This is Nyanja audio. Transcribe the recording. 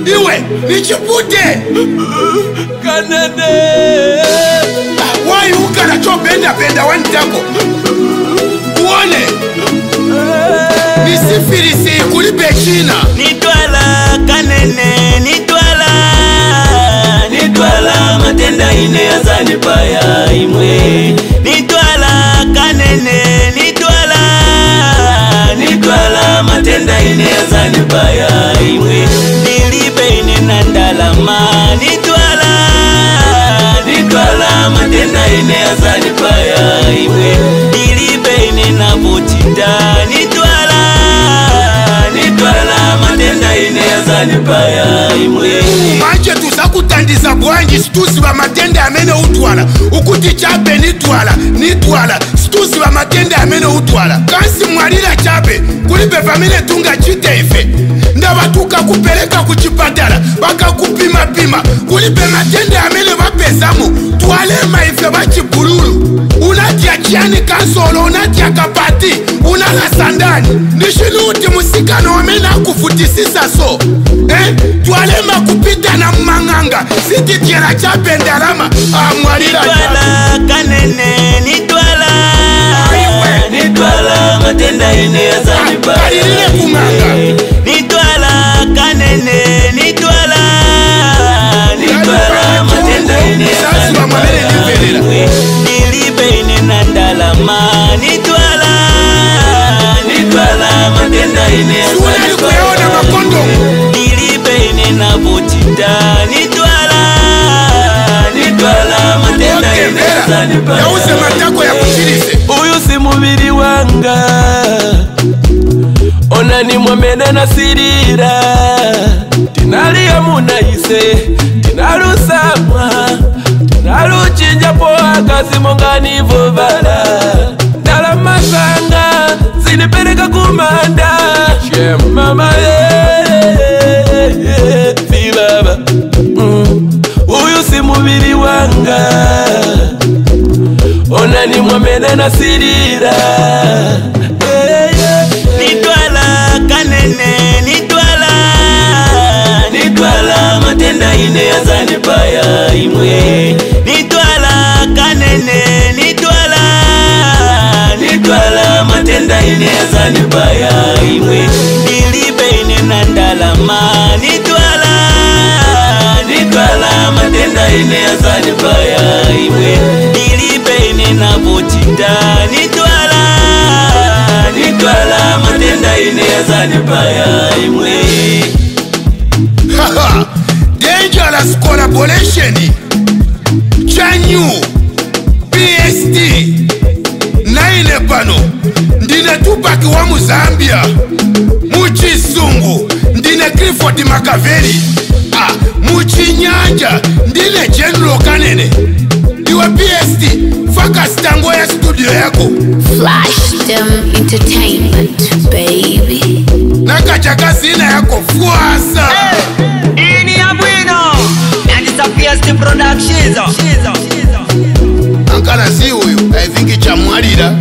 Iwe, nichipute Kanene Why ukana cho benda wanitako Uone Nisifirisi kulipe china Nitwala Kanene Nitwala matenda ine ya zanipaya imwe Nitwala Kanene Nitwala matenda ine ya zanipaya imwe Nilipe ine nandalama Nitwala matenda ine ya zanipaya imwe Nilipe ine navutinda Nitwala matenda ine ya zanipaya imwe Manje tuzakutandiza bwanji situsi wa matenda amene utwala Ukuti chape nitwala situsi wa matenda amene utwala Kansi mwalila chape kulipe famile tunga chite ife Ndaba tuka kupeleka kuchipatala Baka kupima kulipe matenda amene wapezamu Tualema ife wachipululu Unatia chiani kansolo unatia kapati Unala sandani Nishinuti musikano amene akufutisisa so Tualema kupita na mmanganga Siti tiela chape ndalama Mwalila Nitwala Kanene Nitwala matenda ine ya zanipaya Nitwala Kanene Nitwala matenda ine ya zanipaya Nilipe ine nandalama Nitwala matenda ine ya zanipaya Nilipe ine navutinda Nitwala matenda ine ya zanipaya Yauze matako ya kuchirize Uyu si mubiri wanga Onani mwamene nasirira Tinalia munaise Tinalusamwa Tinaluchinja poa kasi mongani vovala Ndala masanga Zinipeleka kumanda Mama Si baba Uyu si mubiri wanga Onani mwamene nasirira Nitwala Kanene Nitwala matenda ine ya zanipaya imwe Nitwala Kanene Nitwala matenda ine ya zanipaya imwe Nilipe ine nandalama Nitwala matenda ine ya zanipaya imwe Nilipe ine navutinda Nitwala matenda ine ya zanipaya imwe Dangerous collaboration Chanyu PST Naine pano Ndine Tupac wa Muzambia Muchisungu Ndine Clifford Makaveli Muchinyanja Ndine General Kanene Iwe PST Faka stango ya studio yako Flash them entertainment baby Nakachaka sina yako fuasa Ini ya Bwino And it's a PST production Ankala si uyu Aivingi cha mwalira